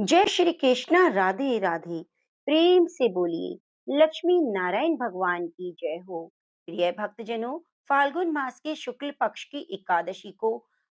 जय श्री कृष्णा, राधे राधे। प्रेम से बोलिए लक्ष्मी नारायण भगवान की जय हो। प्रिय भक्तजनों, फाल्गुन मास के शुक्ल पक्ष की एकादशी को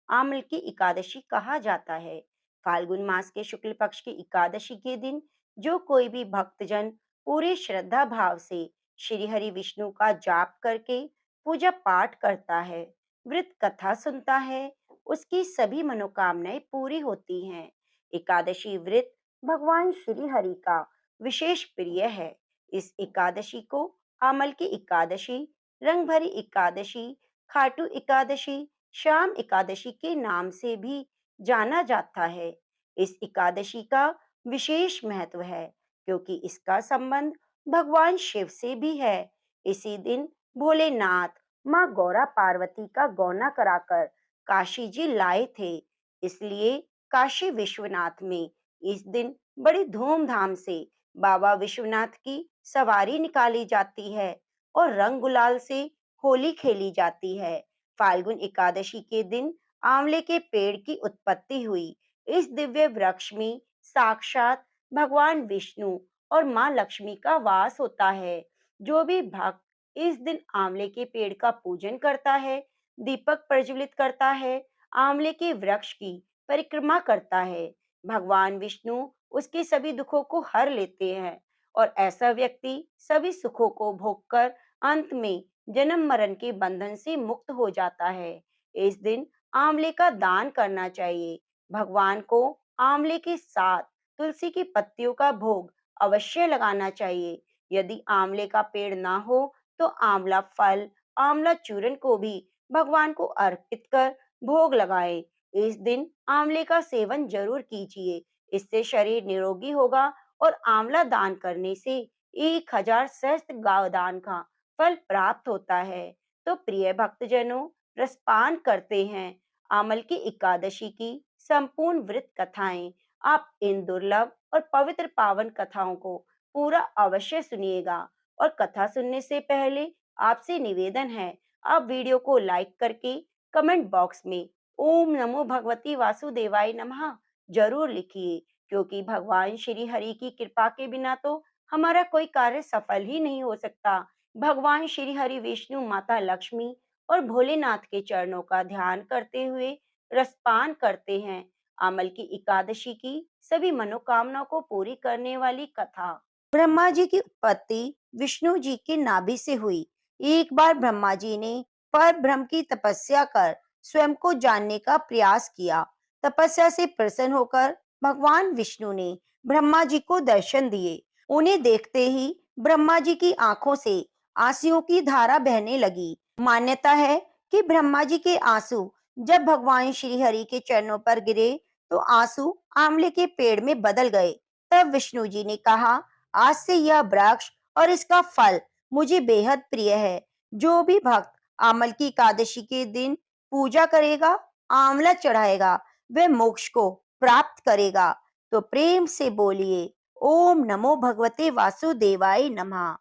आमल की एकादशी कहा जाता है। फाल्गुन मास के शुक्ल पक्ष की एकादशी के दिन जो कोई भी भक्तजन पूरे श्रद्धा भाव से श्री हरि विष्णु का जाप करके पूजा पाठ करता है, व्रत कथा सुनता है, उसकी सभी मनोकामनाएं पूरी होती हैं। एकादशी व्रत भगवान श्री हरि का विशेष प्रिय है। इस एकादशी को आमल की एकादशी, रंग भरी एकादशी, खाटू एकादशी, शाम एकादशी के नाम से भी जाना जाता है। इस एकादशी का विशेष महत्व है क्योंकि इसका संबंध भगवान शिव से भी है। इसी दिन भोलेनाथ माँ गौरा पार्वती का गौना कराकर काशी जी लाए थे। इसलिए काशी विश्वनाथ में इस दिन बड़ी धूमधाम से बाबा विश्वनाथ की सवारी निकाली जाती है और रंग गुलाल से होली खेली जाती है। फाल्गुन एकादशी के दिन आंवले के पेड़ की उत्पत्ति हुई। इस दिव्य वृक्ष में साक्षात भगवान विष्णु और माँ लक्ष्मी का वास होता है। जो भी भक्त इस दिन आंवले के पेड़ का पूजन करता है, दीपक प्रज्वलित करता है, आंवले के वृक्ष की परिक्रमा करता है, भगवान विष्णु उसके सभी दुखों को हर लेते हैं और ऐसा व्यक्ति सभी सुखों को भोगकर अंत में जन्म मरण के बंधन से मुक्त हो जाता है। इस दिन आंवले का दान करना चाहिए। भगवान को आंवले के साथ तुलसी की पत्तियों का भोग अवश्य लगाना चाहिए। यदि आंवले का पेड़ ना हो तो आंवला फल, आंवला चूर्ण को भी भगवान को अर्पित कर भोग लगाएं। इस दिन आंवले का सेवन जरूर कीजिए, इससे शरीर निरोगी होगा और आंवला दान करने से 1000 सहस्त्र गाय दान का फल प्राप्त होता है। तो प्रिय भक्तजनों, रसपान करते हैं आमल की एकादशी की संपूर्ण व्रत कथाएं। आप इन दुर्लभ और पवित्र पावन कथाओं को पूरा अवश्य सुनिएगा। और कथा सुनने से पहले आपसे निवेदन है, आप वीडियो को लाइक करके कमेंट बॉक्स में ओम नमो भगवती वासुदेवाय नमः जरूर लिखिए, क्योंकि भगवान श्री हरि की कृपा के बिना तो हमारा कोई कार्य सफल ही नहीं हो सकता। भगवान श्री हरि विष्णु, माता लक्ष्मी और भोलेनाथ के चरणों का ध्यान करते हुए रसपान करते हैं। अमल की एकादशी की सभी मनोकामनाओं को पूरी करने वाली कथा। ब्रह्मा जी की उत्पत्ति विष्णु जी के नाभि से हुई। एक बार ब्रह्मा जी ने पर ब्रह्म की तपस्या कर स्वयं को जानने का प्रयास किया। तपस्या से प्रसन्न होकर भगवान विष्णु ने ब्रह्मा जी को दर्शन दिए। उन्हें देखते ही ब्रह्मा जी की आंखों से आंसुओं की धारा बहने लगी। मान्यता है कि ब्रह्मा जी के आंसू जब भगवान श्री हरि के चरणों पर गिरे तो आंसू आंवले के पेड़ में बदल गए। तब विष्णु जी ने कहा, आज से यह वृक्ष और इसका फल मुझे बेहद प्रिय है। जो भी भक्त आमल की एकादशी के दिन पूजा करेगा, आंवला चढ़ाएगा, वह मोक्ष को प्राप्त करेगा। तो प्रेम से बोलिए ओम नमो भगवते वासुदेवाय नमः।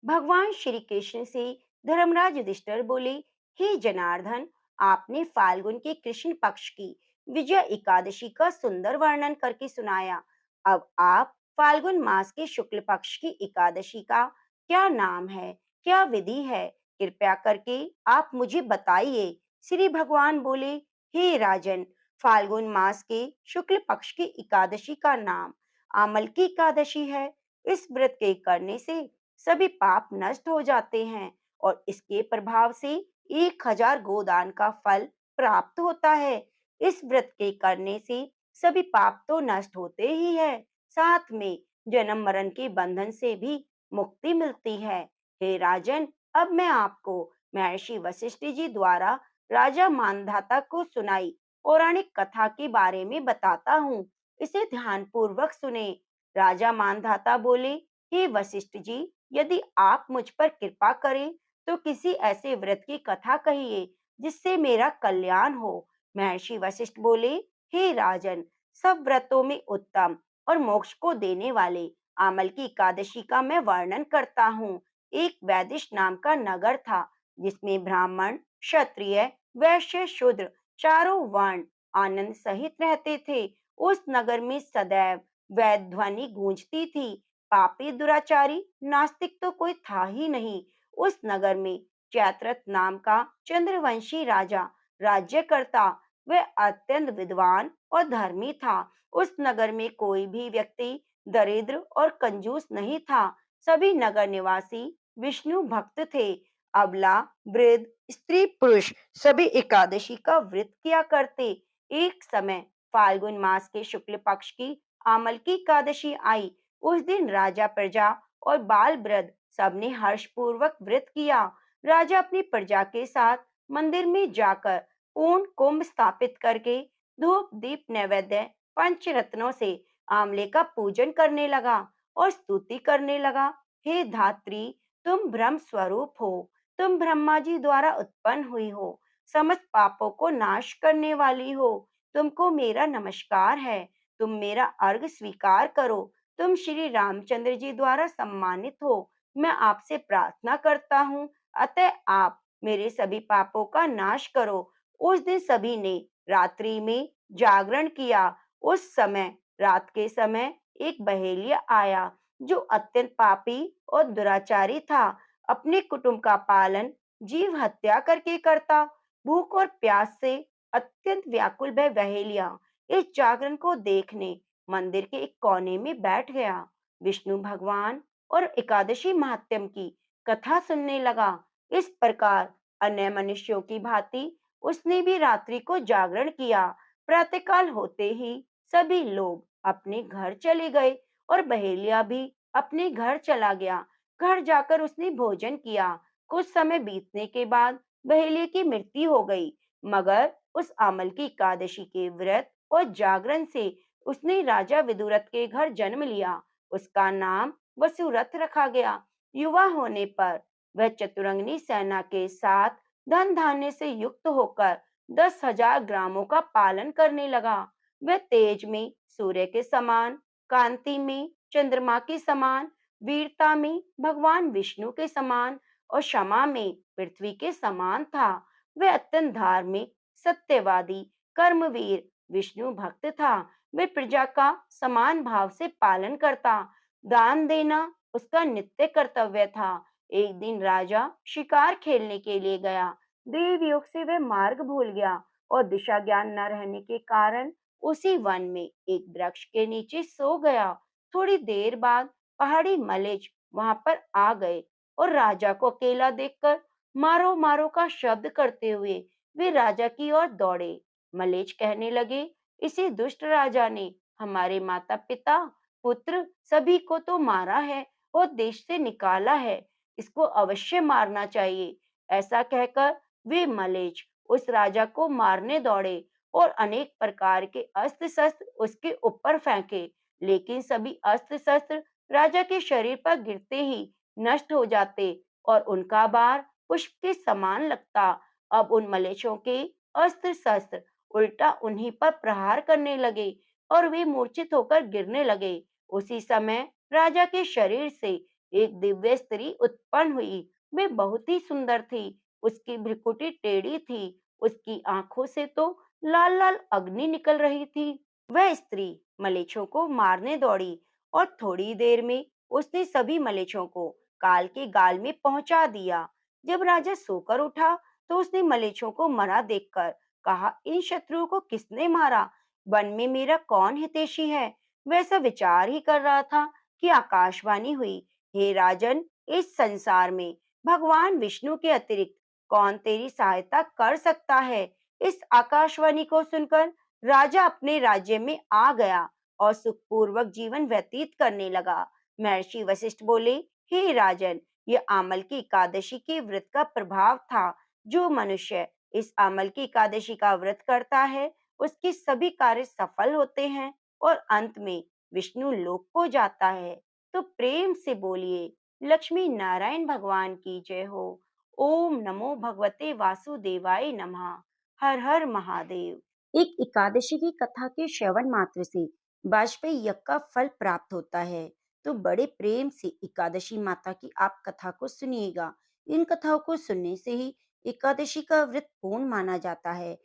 भगवान श्री कृष्ण से धर्मराज युधिष्ठिर बोले, हे जनार्दन, आपने फाल्गुन के कृष्ण पक्ष की विजय एकादशी का सुंदर वर्णन करके सुनाया। अब आप फाल्गुन मास के शुक्ल पक्ष की एकादशी का क्या नाम है, क्या विधि है, कृपया करके आप मुझे बताइए। श्री भगवान बोले, हे राजन, फाल्गुन मास के शुक्ल पक्ष की एकादशी का नाम आमल की एकादशी है। इस व्रत के करने से सभी पाप नष्ट हो जाते हैं और इसके प्रभाव से 1000 गोदान का फल प्राप्त होता है। इस व्रत के करने से सभी पाप तो नष्ट होते ही है, साथ में जन्म मरण के बंधन से भी मुक्ति मिलती है। हे राजन, अब मैं आपको महर्षि वशिष्ठ जी द्वारा राजा मानधाता को सुनाई पौराणिक कथा के बारे में बताता हूँ। इसे ध्यान पूर्वक सुने। राजा मानधाता बोले, हे वशिष्ठ जी, यदि आप मुझ पर कृपा करें तो किसी ऐसे व्रत की कथा कहिए जिससे मेरा कल्याण हो। महर्षि वशिष्ठ बोले, हे राजन, सब व्रतों में उत्तम और मोक्ष को देने वाले आमल की एकादशी का मैं वर्णन करता हूँ। एक वैदिश नाम का नगर था जिसमें ब्राह्मण, क्षत्रिय, वैश्य, शूद्र चारों वर्ण आनंद सहित रहते थे। उस नगर में सदैव वैध ध्वनि गूंजती थी। पापी, दुराचारी, नास्तिक तो कोई था ही नहीं। उस नगर में चैत्रथ नाम का चंद्रवंशी राजा राज्य करता। वह अत्यंत विद्वान और धर्मी था। उस नगर में कोई भी व्यक्ति दरिद्र और कंजूस नहीं था। सभी नगर निवासी विष्णु भक्त थे। अबला, वृद्ध, स्त्री, पुरुष सभी एकादशी का व्रत किया करते। एक समय फाल्गुन मास के शुक्ल पक्ष की आमल की एकादशी आई। उस दिन राजा, प्रजा और बाल वृद्ध सबने हर्षपूर्वक व्रत किया। राजा अपनी प्रजा के साथ मंदिर में जाकर पूर्ण कुंभ स्थापित करके धूप, दीप, नैवेद्य, पंचरत्नों से आमले का पूजन करने लगा और स्तुति करने लगा। हे धात्री, तुम ब्रह्म स्वरूप हो। तुम ब्रह्मा जी द्वारा उत्पन्न हुई हो। समस्त पापों को नाश करने वाली हो। तुमको मेरा नमस्कार है। तुम मेरा अर्घ स्वीकार करो। तुम श्री रामचंद्र जी द्वारा सम्मानित हो। मैं आपसे प्रार्थना करता हूँ, अतः आप मेरे सभी पापों का नाश करो। उस दिन सभी ने रात्रि में जागरण किया। उस समय, रात के समय, एक बहेलिया आया जो अत्यंत पापी और दुराचारी था। अपने कुटुंब का पालन जीव हत्या करके करता। भूख और प्यास से अत्यंत व्याकुल वह बहेलिया इस जागरण को देखने मंदिर के एक कोने में बैठ गया। विष्णु भगवान और एकादशी महात्म्य की कथा सुनने लगा। इस प्रकार अन्य मनुष्यों की भांति उसने भी रात्रि को जागरण किया। प्रातःकाल होते ही सभी लोग अपने घर चले गए और बहेलिया भी अपने घर चला गया। घर जाकर उसने भोजन किया। कुछ समय बीतने के बाद बहेलिया की मृत्यु हो गई, मगर उस अमल की एकादशी के व्रत और जागरण से उसने राजा विदुरथ के घर जन्म लिया। उसका नाम वसुरथ रखा गया। युवा होने पर वह चतुरंगनी सेना के साथ धन धान्य से युक्त होकर 10,000 ग्रामों का पालन करने लगा। वह तेज में सूर्य के समान, कांति में चंद्रमा के समान, वीरता में भगवान विष्णु के समान और क्षमा में पृथ्वी के समान था। वह अत्यंत धार्मिक, सत्यवादी, कर्मवीर, विष्णु भक्त था। वह प्रजा का समान भाव से पालन करता। दान देना उसका नित्य कर्तव्य था। एक दिन राजा शिकार खेलने के लिए गया। देव योग से वह मार्ग भूल गया और दिशा ज्ञान न रहने के कारण उसी वन में एक वृक्ष के नीचे सो गया। थोड़ी देर बाद पहाड़ी मलेच वहां पर आ गए और राजा को अकेला देखकर मारो मारो का शब्द करते हुए वे राजा की ओर दौड़े। मलेच कहने लगे, इसी दुष्ट राजा ने हमारे माता पिता, पुत्र सभी को तो मारा है और देश से निकाला है। इसको अवश्य मारना चाहिए। ऐसा कहकर वे मलेच उस राजा को मारने दौड़े और अनेक प्रकार के अस्त्र शस्त्र उसके ऊपर फेंके, लेकिन सभी अस्त्र शस्त्र राजा के शरीर पर गिरते ही नष्ट हो जाते और उनका बार पुष्प के समान लगता। अब उन मलेच्छों के अस्त्र शस्त्र उल्टा उन्हीं पर प्रहार करने लगे और वे मूर्छित होकर गिरने लगे। उसी समय राजा के शरीर से एक दिव्य स्त्री उत्पन्न हुई। वे बहुत ही सुंदर थी। उसकी भ्रिकुटी टेढ़ी थी। उसकी आंखों से तो लाल लाल अग्नि निकल रही थी। वह स्त्री मलेच्छों को मारने दौड़ी और थोड़ी देर में उसने सभी मलेच्छों को काल के गाल में पहुंचा दिया। जब राजा सोकर उठा तो उसने मलेच्छों को मरा देखकर कहा, इन शत्रुओं को किसने मारा? वन में मेरा कौन हितैषी है? वैसा विचार ही कर रहा था कि आकाशवाणी हुई, हे राजन, इस संसार में भगवान विष्णु के अतिरिक्त कौन तेरी सहायता कर सकता है? इस आकाशवाणी को सुनकर राजा अपने राज्य में आ गया और सुखपूर्वक जीवन व्यतीत करने लगा। महर्षि वशिष्ठ बोले, हे राजन, ये आमल की एकादशी के व्रत का प्रभाव था। जो मनुष्य इस आमल की एकादशी का व्रत करता है, उसके सभी कार्य सफल होते हैं और अंत में विष्णु लोक को जाता है। तो प्रेम से बोलिए, लक्ष्मी नारायण भगवान की जय हो। ओम नमो भगवते वासुदेवाय नमः। हर हर महादेव। एक एकादशी की कथा के श्रवण मात्र से वाजपेयी यज्ञ का फल प्राप्त होता है। तो बड़े प्रेम से एकादशी माता की आप कथा को सुनिएगा। इन कथाओं को सुनने से ही एकादशी का व्रत पूर्ण माना जाता है।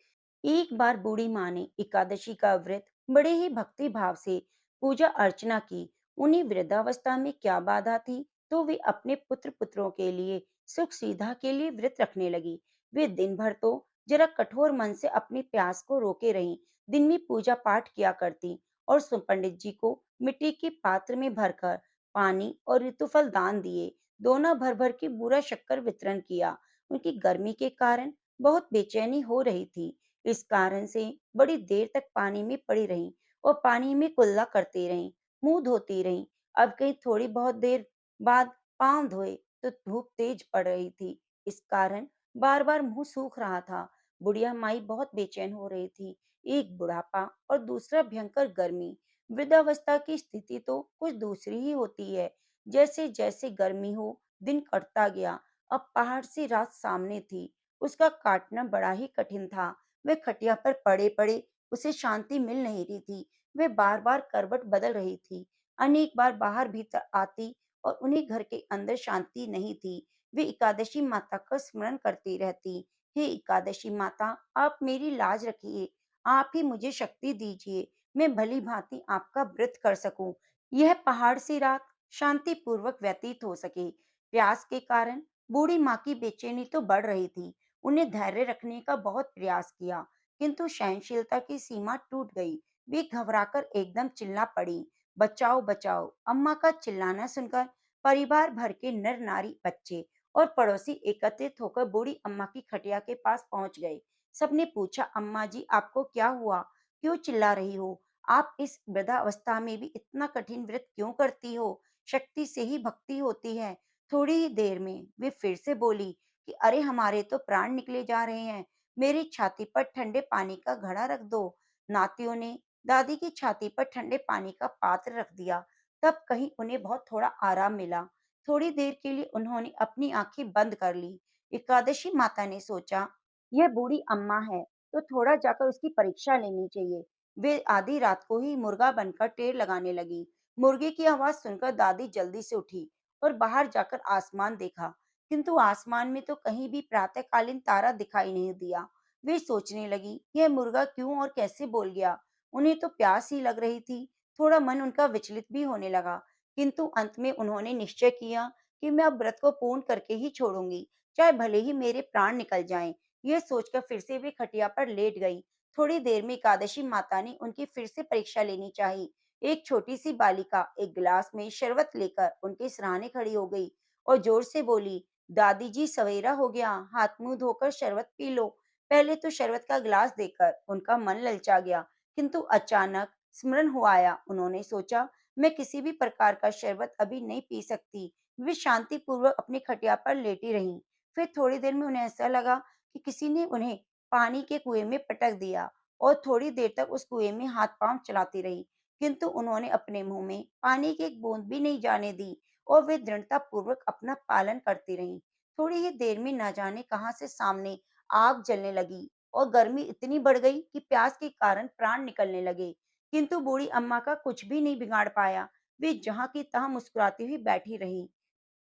एक बार बूढ़ी माँ ने एकादशी का व्रत बड़े ही भक्ति भाव से पूजा अर्चना की। उन्हें वृद्धावस्था में क्या बाधा थी, तो वे अपने पुत्र पुत्रों के लिए सुख सुविधा के लिए व्रत रखने लगी। वे दिन भर तो जरा कठोर मन से अपनी प्यास को रोके रहीं, दिन में पूजा पाठ किया करती और पंडित जी को मिट्टी के पात्र में भरकर पानी और ऋतुफल दान दिए। दोना भर भर के बूरा शक्कर वितरण किया। उनकी गर्मी के कारण बहुत बेचैनी हो रही थी। इस कारण से बड़ी देर तक पानी में पड़ी रहीं और पानी में कुल्ला करती रहीं, मुंह धोती रहीं। अब कहीं थोड़ी बहुत देर बाद पांव धोए तो धूप तेज पड़ रही थी। इस कारण बार बार मुंह सूख रहा था। बुढ़िया माई बहुत बेचैन हो रही थी। एक बुढ़ापा और दूसरा भयंकर गर्मी। वृद्धावस्था की स्थिति तो कुछ दूसरी ही होती है। जैसे जैसे गर्मी हो, दिन कटता गया। अब पहाड़ से रात सामने थी, उसका काटना बड़ा ही कठिन था। वह खटिया पर पड़े पड़े उसे शांति मिल नहीं रही थी। वह बार बार करवट बदल रही थी, अनेक बार बाहर भीतर आती और उन्हें घर के अंदर शांति नहीं थी। वे एकादशी माता का स्मरण करती रहती। हे एकादशी माता, आप मेरी लाज रखिए, आप ही मुझे शक्ति दीजिए, मैं भली भांति आपका व्रत कर सकूं। यह पहाड़ सी रात शांतिपूर्वक व्यतीत हो सके। प्यास के कारण बूढ़ी माँ की बेचैनी तो बढ़ रही थी। उन्हें धैर्य रखने का बहुत प्रयास किया, किंतु सहनशीलता की सीमा टूट गई। वे घबराकर एकदम चिल्ला पड़ी, बचाओ बचाओ। अम्मा का चिल्लाना सुनकर परिवार भर के नर नारी बच्चे और पड़ोसी एकत्रित होकर बूढ़ी अम्मा की खटिया के पास पहुंच गए। सबने पूछा, अम्मा जी आपको क्या हुआ, क्यों चिल्ला रही हो? आप इस वृद्धावस्था में भी इतना कठिन व्रत क्यों करती हो? शक्ति से ही भक्ति होती है। थोड़ी ही देर में वे फिर से बोली कि अरे हमारे तो प्राण निकले जा रहे हैं, मेरी छाती पर ठंडे पानी का घड़ा रख दो। नातियों ने दादी की छाती पर ठंडे पानी का पात्र रख दिया। तब कहीं उन्हें बहुत थोड़ा आराम मिला। थोड़ी देर के लिए उन्होंने अपनी आंखें बंद कर ली। एकादशी माता ने सोचा, यह बूढ़ी अम्मा है, तो थोड़ा जाकर उसकी परीक्षा लेनी चाहिए। वे आधी रात को ही मुर्गा बनकर टेर लगाने लगी। मुर्गे की आवाज सुनकर दादी जल्दी से उठी और बाहर जाकर आसमान देखा, किंतु आसमान में तो कहीं भी प्रातःकालीन तारा दिखाई नहीं दिया। वे सोचने लगी, यह मुर्गा क्यों और कैसे बोल गया? उन्हें तो प्यास ही लग रही थी। थोड़ा मन उनका विचलित भी होने लगा, किंतु अंत में उन्होंने निश्चय किया कि मैं अब व्रत को पूर्ण करके ही छोड़ूंगी, चाहे भले ही मेरे प्राण निकल जाएं। यह सोचकर फिर से वे खटिया पर लेट गई। थोड़ी देर में एकादशी माता ने उनकी फिर से परीक्षा लेनी चाहिए। एक छोटी सी बालिका एक गिलास में शरबत लेकर उनके सिरहाने खड़ी हो गई और जोर से बोली, दादी जी सवेरा हो गया, हाथ मुंह धोकर शरबत पी लो। पहले तो शरबत का गिलास देकर उनका मन ललचा गया, किंतु अचानक स्मरण हुआ आया। उन्होंने सोचा, मैं किसी भी प्रकार का शरबत अभी नहीं पी सकती। वे शांति पूर्वक अपनी खटिया पर लेटी रहीं। फिर थोड़ी देर में उन्हें ऐसा लगा कि किसी ने उन्हें पानी के कुएं में पटक दिया और थोड़ी देर तक उस कुएं में हाथ पांव चलाती रही, किंतु उन्होंने अपने मुंह में पानी की एक बूंद भी नहीं जाने दी और वे दृढ़ता पूर्वक अपना पालन करती रहीं। थोड़ी ही देर में न जाने कहां से सामने आग जलने लगी और गर्मी इतनी बढ़ गई कि प्यास के कारण प्राण निकलने लगे, किंतु बूढ़ी अम्मा का कुछ भी नहीं बिगाड़ पाया। वे जहां की तहां मुस्कुराती हुई बैठी रहीं।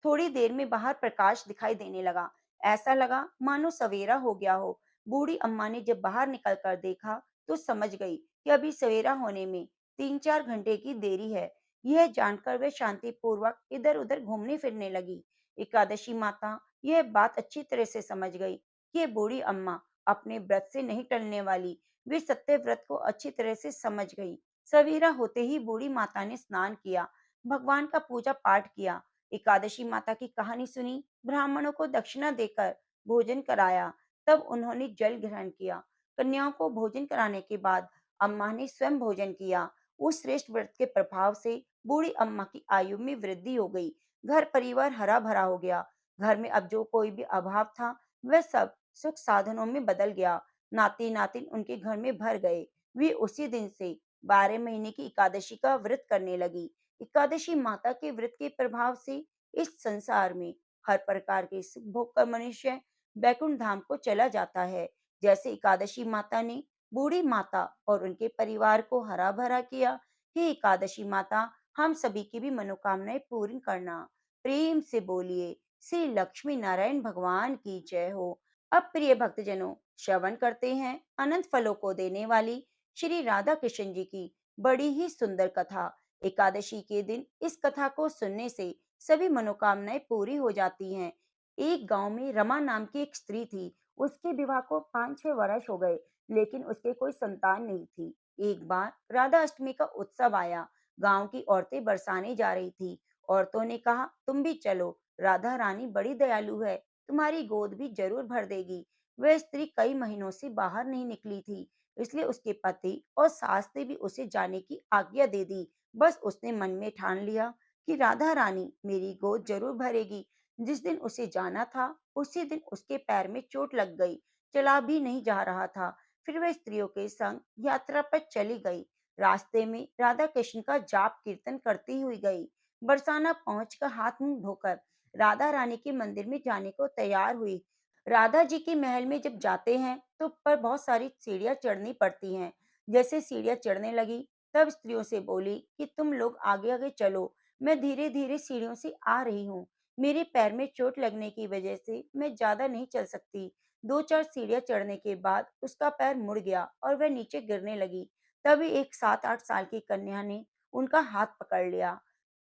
थोड़ी देर में बाहर प्रकाश दिखाई देने लगा। ऐसा लगा मानो सवेरा हो गया हो। बूढ़ी अम्मा ने जब बाहर निकलकर देखा तो समझ गई कि अभी सवेरा होने में 3-4 घंटे की देरी है। यह जानकर वे शांतिपूर्वक इधर-उधर घूमने फिरने लगी। एकादशी माता यह बात अच्छी तरह से समझ गई कि ये बूढ़ी अम्मा अपने व्रत से नहीं टलने वाली। वे सत्य व्रत को अच्छी तरह से समझ गई। सवेरा होते ही बूढ़ी माता ने स्नान किया, भगवान का पूजा पाठ किया, एकादशी माता की कहानी सुनी, ब्राह्मणों को दक्षिणा देकर भोजन कराया, तब उन्होंने जल ग्रहण किया। कन्याओं को भोजन कराने के बाद अम्मा ने स्वयं भोजन किया। उस श्रेष्ठ व्रत के प्रभाव से बूढ़ी अम्मा की आयु में वृद्धि हो गई। घर परिवार हरा भरा हो गया। घर में अब जो कोई भी अभाव था वह सब सुख साधनों में बदल गया। नाती नातिन उनके घर में भर गए। वे उसी दिन से 12 महीने की एकादशी का व्रत करने लगी। एकादशी माता के व्रत के प्रभाव से इस संसार में हर प्रकार के सुख भोग कर मनुष्य बैकुंठ धाम को चला जाता है। जैसे एकादशी माता ने बूढ़ी माता और उनके परिवार को हरा भरा किया। हे एकादशी माता, हम सभी की भी मनोकामनाएं पूर्ण करना। प्रेम से बोलिए, श्री लक्ष्मी नारायण भगवान की जय हो। अब प्रिय भक्तजनों, श्रवण करते हैं अनंत फलों को देने वाली श्री राधा कृष्ण जी की बड़ी ही सुंदर कथा। एकादशी के दिन इस कथा को सुनने से सभी मनोकामनाएं पूरी हो जाती हैं। एक गांव में रमा नाम की एक स्त्री थी। उसके विवाह को 5-6 वर्ष हो गए, लेकिन उसके कोई संतान नहीं थी। एक बार राधा अष्टमी का उत्सव आया। गांव की औरतें बरसाने जा रही थी। औरतों ने कहा, तुम भी चलो, राधा रानी बड़ी दयालु है, तुम्हारी गोद भी जरूर भर देगी। वह स्त्री कई महीनों से बाहर नहीं निकली थी, इसलिए उसके पति और सास ने भी उसे जाने की आज्ञा दे दी। बस उसने मन में ठान लिया कि राधा रानी मेरी गोद जरूर भरेगी। जिस दिन उसे जाना था, उसी दिन उसके पैर में चोट लग गई, चला भी नहीं जा रहा था। फिर वह स्त्रियों के संग यात्रा पर चली गई। रास्ते में राधा कृष्ण का जाप कीर्तन करती हुई गई। बरसाना पहुंचकर हाथ मुंह धोकर राधा रानी के मंदिर में जाने को तैयार हुई। राधा जी के महल में जब जाते हैं तो ऊपर बहुत सारी सीढ़ियां चढ़नी पड़ती हैं। जैसे सीढ़ियां चढ़ने लगी, तब स्त्रियों से बोली कि तुम लोग आगे आगे चलो, मैं धीरे धीरे सीढ़ियों से आ रही हूँ। मेरे पैर में चोट लगने की वजह से मैं ज्यादा नहीं चल सकती। 2-4 सीढ़ियां चढ़ने के बाद उसका पैर मुड़ गया और वह नीचे गिरने लगी। तभी एक 7-8 साल की कन्या ने उनका हाथ पकड़ लिया।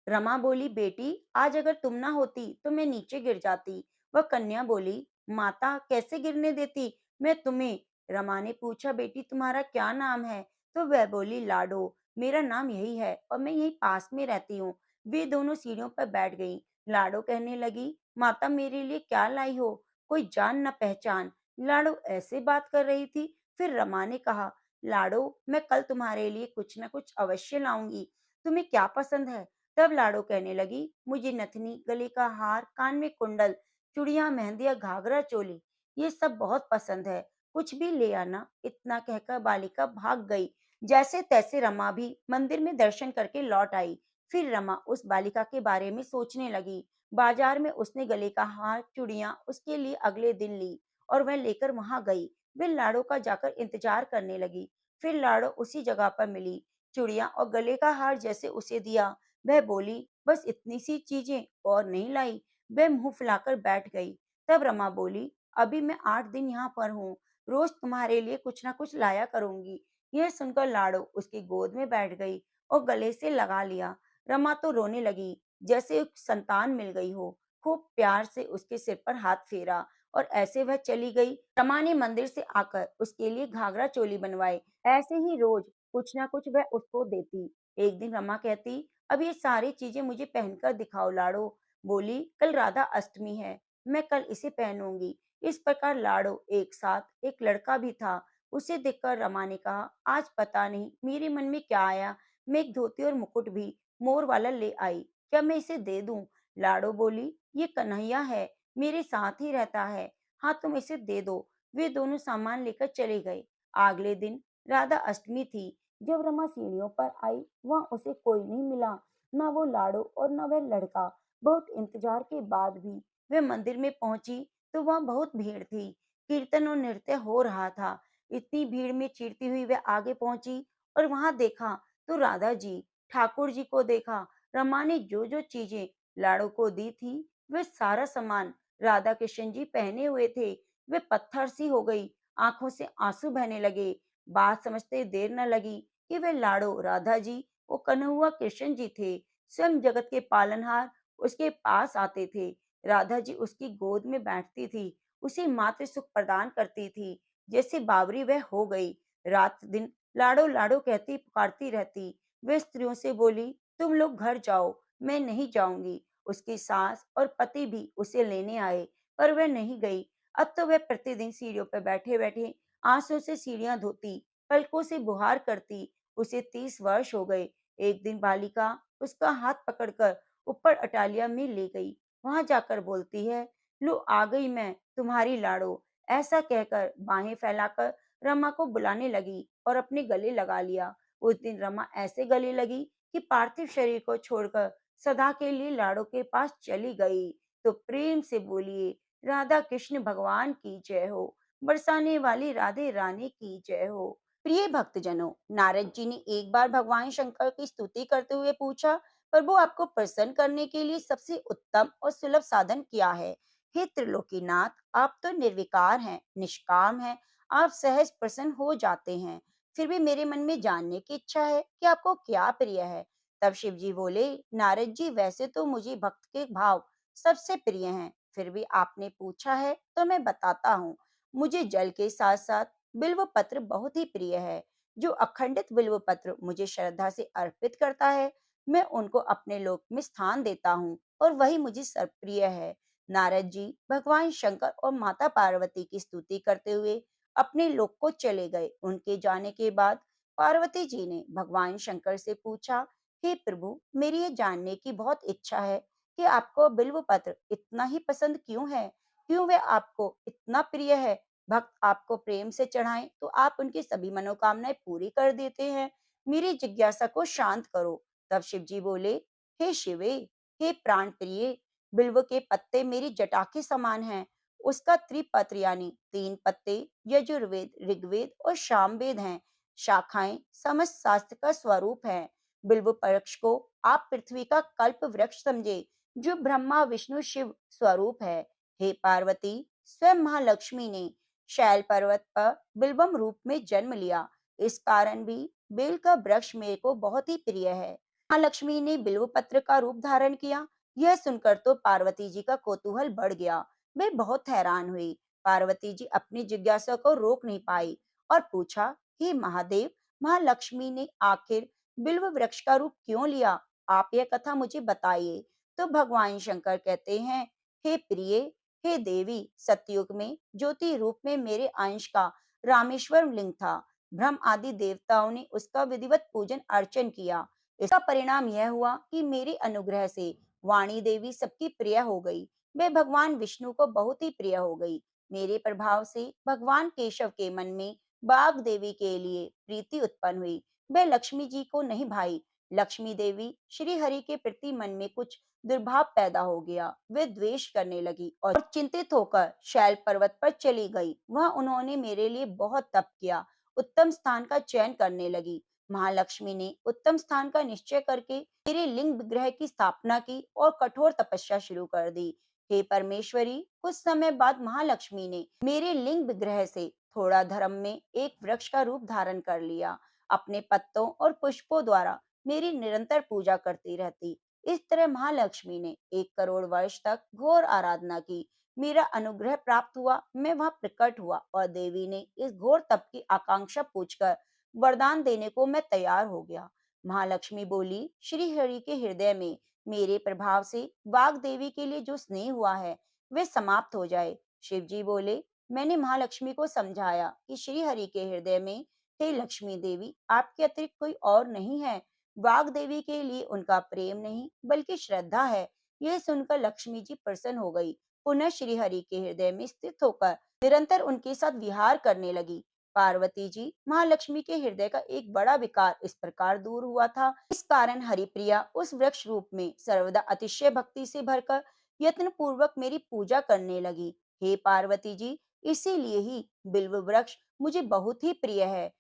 रमा बोली, बेटी, आज अगर तुम ना होती तो मैं नीचे गिर जाती। वह कन्या बोली, माता कैसे गिरने देती मैं तुम्हें। रमा ने पूछा, बेटी तुम्हारा क्या नाम है? तो वह बोली, लाडो, मेरा नाम यही है और मैं यहीं पास में रहती हूँ। वे दोनों सीढ़ियों पर बैठ गईं। लाडो कहने लगी, माता मेरे लिए क्या लाई हो? कोई जान न पहचान। लाडो ऐसे बात कर रही थी। फिर रमा ने कहा, लाडो, मैं कल तुम्हारे लिए कुछ न कुछ अवश्य लाऊंगी। तुम्हें क्या पसंद है? तब लाडो कहने लगी, मुझे नथनी, गले का हार, कान में कुंडल, चूड़ियां, मेहंदिया, घाघरा चोली, ये सब बहुत पसंद है। कुछ भी ले आना। इतना कहकर बालिका भाग गई। जैसे तैसे रमा भी मंदिर में दर्शन करके लौट आई। फिर रमा उस बालिका के बारे में सोचने लगी। बाजार में उसने गले का हार, चूड़ियां उसके लिए अगले दिन ली और वह लेकर वहां गई। वे लाडो का जाकर इंतजार करने लगी। फिर लाडो उसी जगह पर मिली। चूड़ियां और गले का हार जैसे उसे दिया, वह बोली, बस इतनी सी चीजें और नहीं लाई। वह मुंह फुलाकर बैठ गई। तब रमा बोली, अभी मैं 8 दिन यहाँ पर हूँ, रोज तुम्हारे लिए कुछ ना कुछ लाया करूंगी। यह सुनकर लाडो उसकी गोद में बैठ गई और गले से लगा लिया। रमा तो रोने लगी, जैसे एक संतान मिल गई हो। खूब प्यार से उसके सिर पर हाथ फेरा और ऐसे वह चली गई। रमा ने मंदिर से आकर उसके लिए घाघरा चोली बनवाए। ऐसे ही रोज कुछ ना कुछ वह उसको देती। एक दिन रमा कहती, अब ये सारी चीजें मुझे पहनकर दिखाओ। लाडो बोली, कल राधा अष्टमी है, मैं कल इसे पहनूंगी। इस प्रकार लाडो एक साथ एक लड़का भी था। उसे देखकर रमा ने कहा, आज पता नहीं मेरे मन में क्या आया, मैं एक धोती और मुकुट भी मोर वाला ले आई। क्या मैं इसे दे दूं? लाडो बोली, ये कन्हैया है, मेरे साथ ही रहता है। हाँ, तुम इसे दे दो। वे दोनों सामान लेकर चले गए। अगले दिन राधा अष्टमी थी। जब रमा सीढ़ियों पर आई, वहां उसे कोई नहीं मिला, ना वो लाडो और न वह लड़का। बहुत इंतजार के बाद भी वह मंदिर में पहुंची तो वहां बहुत भीड़ थी। कीर्तन और नृत्य हो रहा था। इतनी भीड़ में चीरती हुई वह आगे पहुंची और वहां देखा तो राधा जी, ठाकुर जी को देखा। रमा ने जो जो चीजें लाडो को दी थी, वह सारा सामान राधा कृष्ण जी पहने हुए थे। वे पत्थर सी हो गई, आंखों से आंसू बहने लगे। बात समझते देर न लगी कि वे लाडो राधा जी वो कन्हैया कृष्ण जी थे। स्वयं जगत के पालनहार उसके पास आते थे। राधा जी उसकी गोद में बैठती थी, उसे मातृ सुख प्रदान करती थी। जैसे बावरी वह हो गई। रात दिन लाडो लाडो कहती पुकारती रहती। वे स्त्रियों से बोली, तुम लोग घर जाओ, मैं नहीं जाऊंगी। उसकी सास और पति भी उसे लेने आए, पर वह नहीं गई। अब तो वह प्रतिदिन सीढ़ियों पर बैठे बैठे आंसू से सीढ़ियां धोती, पलकों से बुहार करती। उसे 30 वर्ष हो गए। एक दिन बालिका उसका हाथ पकड़कर ऊपर अटालिया में ले गई। वहां जाकर बोलती है, लो आ गई मैं, तुम्हारी लाडो। ऐसा कहकर बाहें फैलाकर रमा को बुलाने लगी और अपने गले लगा लिया। उस दिन रमा ऐसे गले लगी कि पार्थिव शरीर को छोड़कर सदा के लिए लाडो के पास चली गई। तो प्रेम से बोलिए, राधा कृष्ण भगवान की जय हो। बरसाने वाली राधे रानी की जय हो। प्रिय भक्तजनों, नारद जी ने एक बार भगवान शंकर की स्तुति करते हुए पूछा, प्रभु आपको प्रसन्न करने के लिए सबसे उत्तम और सुलभ साधन क्या है? हे त्रिलोकीनाथ, आप तो निर्विकार हैं, निष्काम हैं, आप सहज प्रसन्न हो जाते हैं। फिर भी मेरे मन में जानने की इच्छा है कि आपको क्या प्रिय है। तब शिव जी बोले, नारद जी, वैसे तो मुझे भक्त के भाव सबसे प्रिय हैं, फिर भी आपने पूछा है तो मैं बताता हूँ। मुझे जल के साथ साथ बिल्व पत्र बहुत ही प्रिय है। जो अखंडित बिल्व पत्र मुझे श्रद्धा से अर्पित करता है, मैं उनको अपने लोक में स्थान देता हूँ और वही मुझे सर्वप्रिय है। नारद जी भगवान शंकर और माता पार्वती की स्तुति करते हुए अपने लोक को चले गए। उनके जाने के बाद पार्वती जी ने भगवान शंकर से पूछा, हे प्रभु, मेरी ये जानने की बहुत इच्छा है कि आपको बिल्व पत्र इतना ही पसंद क्यों है? क्यों वे आपको इतना प्रिय है? भक्त आपको प्रेम से चढ़ाएं तो आप उनकी सभी मनोकामनाएं पूरी कर देते हैं। मेरी जिज्ञासा को शांत करो। तब शिव जी बोले, हे शिवे, हे प्राण प्रिय, बिल्व के पत्ते मेरी जटा के समान हैं। उसका त्रिपत्र यानी तीन पत्ते यजुर्वेद, ऋग्वेद और सामवेद हैं। शाखाएं समस्त शास्त्र का स्वरूप है। बिल्व वृक्ष को आप पृथ्वी का कल्प वृक्ष समझे, जो ब्रह्मा विष्णु शिव स्वरूप है। हे पार्वती, स्वयं महालक्ष्मी ने शैल पर्वत पर बिल्वम रूप में जन्म लिया। इस कारण भी बेल का वृक्ष मेरे को बहुत ही प्रिय है। महालक्ष्मी ने बिल्व पत्र का रूप धारण किया। यह सुनकर तो पार्वती जी का कौतूहल बढ़ गया। वे बहुत हैरान हुई। पार्वती जी अपनी जिज्ञासा को रोक नहीं पाई और पूछा, हे महादेव, महालक्ष्मी ने आखिर बिल्व वृक्ष का रूप क्यों लिया? आप यह कथा मुझे बताइए। तो भगवान शंकर कहते हैं, हे प्रिय, हे देवी, सतयुग में ज्योति रूप में मेरे अंश का रामेश्वर लिंग था। ब्रह्म आदि देवताओं ने उसका विधिवत पूजन अर्चन किया। इसका परिणाम यह हुआ कि मेरे अनुग्रह से वाणी देवी सबकी प्रिय हो गई। वे भगवान विष्णु को बहुत ही प्रिय हो गई। मेरे प्रभाव से भगवान केशव के मन में बाघ देवी के लिए प्रीति उत्पन्न हुई। वे लक्ष्मी जी को नहीं भाई। लक्ष्मी देवी श्री हरि के प्रति मन में कुछ दुर्भाव पैदा हो गया। वे द्वेष करने लगी और चिंतित होकर शैल पर्वत पर चली गई। वह उन्होंने मेरे लिए बहुत तप किया, उत्तम स्थान का चयन करने लगी। महालक्ष्मी ने उत्तम स्थान का निश्चय करके मेरे लिंग विग्रह की स्थापना की और कठोर तपस्या शुरू कर दी। हे परमेश्वरी, कुछ समय बाद महालक्ष्मी ने मेरे लिंग विग्रह से थोड़ा धर्म में एक वृक्ष का रूप धारण कर लिया। अपने पत्तों और पुष्पों द्वारा मेरी निरंतर पूजा करती रहती। इस तरह महालक्ष्मी ने 1 करोड़ वर्ष तक घोर आराधना की। मेरा अनुग्रह प्राप्त हुआ। मैं वहां प्रकट हुआ और देवी ने इस घोर तप की आकांक्षा पूछकर वरदान देने को मैं तैयार हो गया। महालक्ष्मी बोली, श्री हरि के हृदय में मेरे प्रभाव से वाग देवी के लिए जो स्नेह हुआ है, वे समाप्त हो जाए। शिव जी बोले, मैंने महालक्ष्मी को समझाया कि श्री हरि के हृदय में, हे लक्ष्मी देवी, आपके अतिरिक्त कोई और नहीं है। वाग देवी के लिए उनका प्रेम नहीं बल्कि श्रद्धा है। यह सुनकर लक्ष्मी जी प्रसन्न हो गई। पुनः श्री हरि के हृदय में स्थित होकर निरंतर उनके साथ विहार करने लगी। पार्वती जी महालक्ष्मी के हृदय का एक बड़ा विकार इस प्रकार दूर हुआ था। इस कारण हरिप्रिया उस वृक्ष रूप में सर्वदा अतिशय भक्ति से भरकर यत्न पूर्वक मेरी पूजा करने लगी। हे पार्वती जी, इसीलिए ही बिल्व वृक्ष मुझे बहुत ही प्रिय है।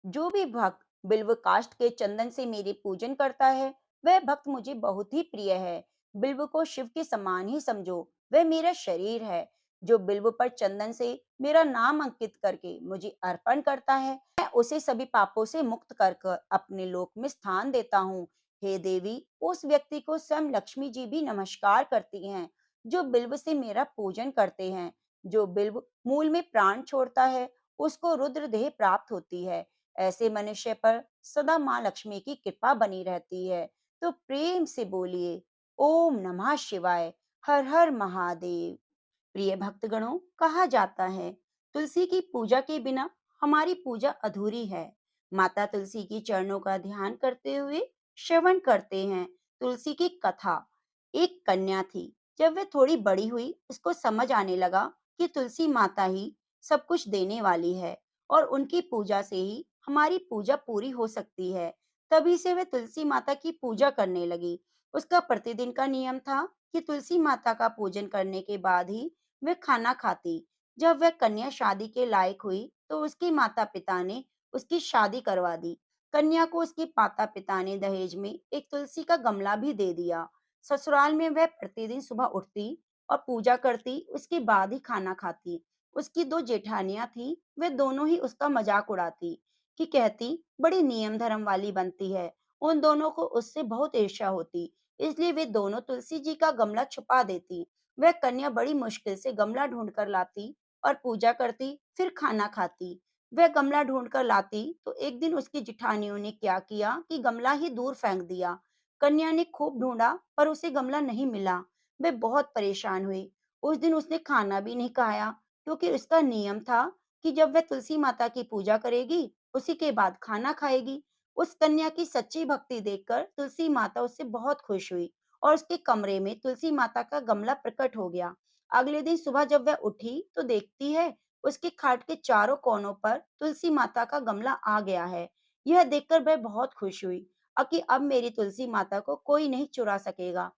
जो भी भक्त बिल्व काष्ठ के चंदन से मेरे पूजन करता है, वह भक्त मुझे बहुत ही प्रिय है। बिल्व को शिव के समान ही समझो, वह मेरा शरीर है। जो बिल्व पर चंदन से मेरा नाम अंकित करके मुझे अर्पण करता है, मैं उसे सभी पापों से मुक्त कर कर अपने लोक में स्थान देता हूँ। हे देवी, उस व्यक्ति को स्वयं लक्ष्मी जी भी नमस्कार करती हैं, जो बिल्व से मेरा पूजन करते हैं। जो बिल्व मूल में प्राण छोड़ता है, उसको रुद्र देह प्राप्त होती है। ऐसे मनुष्य पर सदा माँ लक्ष्मी की कृपा बनी रहती है। तो प्रेम से बोलिए, ओम नमः शिवाय, हर हर महादेव। प्रिय भक्तगणों, कहा जाता है, तुलसी की पूजा के बिना हमारी पूजा अधूरी है। माता तुलसी की चरणों का ध्यान करते हुए श्रवण करते हैं तुलसी की कथा। एक कन्या थी। जब वह थोड़ी बड़ी हुई, उसको समझ आने लगा कि तुलसी माता ही सब कुछ देने वाली है और उनकी पूजा से ही हमारी पूजा पूरी हो सकती है। तभी से वह तुलसी माता की पूजा करने लगी। उसका प्रतिदिन का नियम था कि तुलसी माता का पूजन करने के बाद ही वह खाना खाती। जब वह कन्या शादी के लायक हुई, तो उसके माता पिता ने उसकी शादी करवा दी। कन्या को उसके माता पिता ने दहेज में एक तुलसी का गमला भी दे दिया। ससुराल में वह प्रतिदिन सुबह उठती और पूजा करती, उसके बाद ही खाना खाती। उसकी दो जेठानियां थी, वे दोनों ही उसका मजाक उड़ाती कि कहती, बड़ी नियम धर्म वाली बनती है उन दोनों को उससे बहुत ईर्ष्या होती, इसलिए वे दोनों तुलसी जी का गमला छुपा देती। वह कन्या बड़ी मुश्किल से गमला ढूंढ कर लाती और पूजा करती, फिर खाना खाती। वह गमला ढूंढ कर लाती तो एक दिन उसकी जिठानियों ने क्या किया कि गमला ही दूर फेंक दिया। कन्या ने खूब ढूंढा पर उसे गमला नहीं मिला। वह बहुत परेशान हुई। उस दिन उसने खाना भी नहीं खाया, क्योंकि उसका नियम था कि जब वह तुलसी माता की पूजा करेगी, उसी के बाद खाना खाएगी। उस कन्या की सच्ची भक्ति देखकर तुलसी माता उससे बहुत खुश हुई और उसके कमरे में तुलसी माता का गमला प्रकट हो गया। अगले दिन सुबह जब वह उठी तो देखती है उसके खाट के चारों कोनों पर तुलसी माता का गमला आ गया है। यह देखकर वह बहुत खुश हुई कि अब मेरी तुलसी माता को कोई नहीं चुरा सकेगा।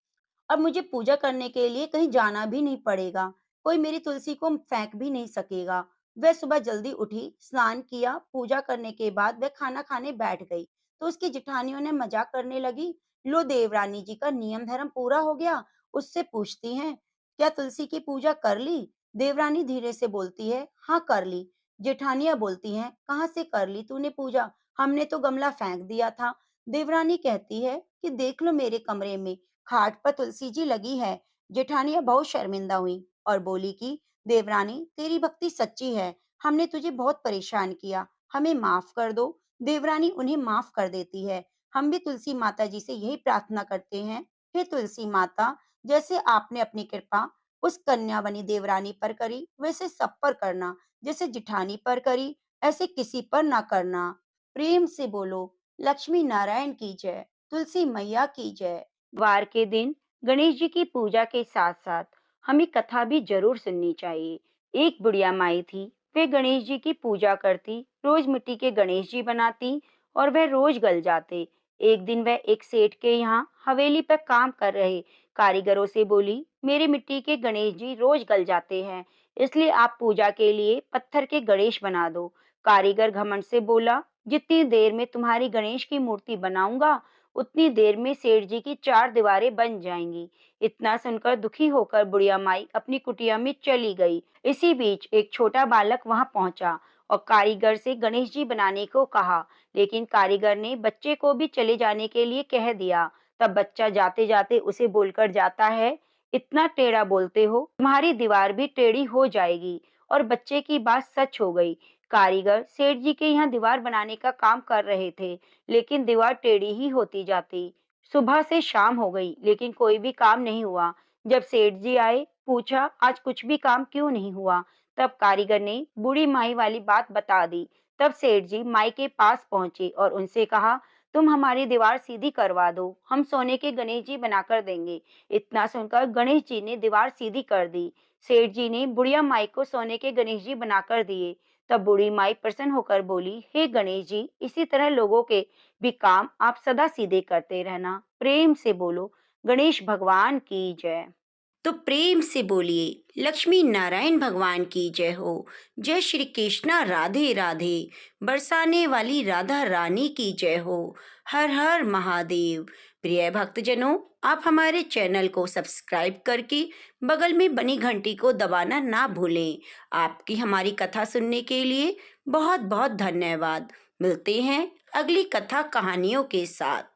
अब मुझे पूजा करने के लिए कहीं जाना भी नहीं पड़ेगा। कोई मेरी तुलसी को फेंक भी नहीं सकेगा। वह सुबह जल्दी उठी, स्नान किया, पूजा करने के बाद वह खाना खाने बैठ गई। तो उसकी जिठानियों ने मजाक करने लगी, लो देवरानी जी का नियम धर्म पूरा हो गया। उससे पूछती हैं, क्या तुलसी की पूजा कर ली? देवरानी धीरे से बोलती है, हाँ कर ली। जेठानियां बोलती हैं, कहाँ से कर ली तूने पूजा? हमने तो गमला फेंक दिया था। देवरानी कहती है कि देख लो मेरे कमरे में खाट पर तुलसी जी लगी है। जेठानिया बहुत शर्मिंदा हुई और बोली कि देवरानी तेरी भक्ति सच्ची है, हमने तुझे बहुत परेशान किया, हमें माफ कर दो। देवरानी उन्हें माफ कर देती है। हम भी तुलसी माता जी से यही प्रार्थना करते हैं, हे तुलसी माता, जैसे आपने अपनी कृपा उस कन्यावनी देवरानी पर करी, वैसे सब पर करना। जैसे जिठानी पर करी, ऐसे किसी पर ना करना। प्रेम से बोलो, लक्ष्मी नारायण की जय, तुलसी मैया की जय। वार के दिन गणेश जी की पूजा के साथ साथ हमें कथा भी जरूर सुननी चाहिए। एक बुढ़िया माई थी, वे गणेश जी की पूजा करती, रोज मिट्टी के गणेश जी बनाती और वह रोज गल जाते। एक दिन वह एक सेठ के यहाँ हवेली पर काम कर रहे कारीगरों से बोली, मेरे मिट्टी के गणेश जी रोज गल जाते हैं, इसलिए आप पूजा के लिए पत्थर के गणेश बना दो। कारीगर घमंड से बोला, जितनी देर में तुम्हारी गणेश की मूर्ति बनाऊंगा, उतनी देर में सेठ जी की चार दीवारें बन जाएंगी। इतना सुनकर दुखी होकर बुढ़िया माई अपनी कुटिया में चली गई। इसी बीच एक छोटा बालक वहां पहुंचा और कारीगर से गणेश जी बनाने को कहा, लेकिन कारीगर ने बच्चे को भी चले जाने के लिए कह दिया। तब बच्चा जाते जाते उसे बोलकर जाता है, इतना टेढ़ा बोलते हो, तुम्हारी दीवार भी टेढ़ी हो जाएगी। और बच्चे की बात सच हो गई। कारीगर सेठ जी के यहाँ दीवार बनाने का काम कर रहे थे, लेकिन दीवार टेढ़ी ही होती जाती। सुबह से शाम हो गई, लेकिन कोई भी काम नहीं हुआ। जब सेठ जी आए, पूछा आज कुछ भी काम क्यों नहीं हुआ? तब कारीगर ने बूढ़ी माई वाली बात बता दी। तब सेठ जी माई के पास पहुंचे और उनसे कहा, तुम हमारी दीवार सीधी करवा दो, हम सोने के गणेश जी बनाकर देंगे। इतना सुनकर गणेश जी ने दीवार सीधी कर दी। सेठ जी ने बुढ़िया माई को सोने के गणेश जी बनाकर दिए। तब बूढ़ी माई प्रसन्न होकर बोली, हे गणेश जी, इसी तरह लोगों के भी काम आप सदा सीधे करते रहना। प्रेम से बोलो, गणेश भगवान की जय। तो प्रेम से बोलिए, लक्ष्मी नारायण भगवान की जय हो। जय श्री कृष्णा, राधे राधे। बरसाने वाली राधा रानी की जय हो। हर हर महादेव। प्रिय भक्तजनों, आप हमारे चैनल को सब्सक्राइब करके बगल में बनी घंटी को दबाना ना भूलें। आपकी हमारी कथा सुनने के लिए बहुत बहुत धन्यवाद। मिलते हैं अगली कथा कहानियों के साथ।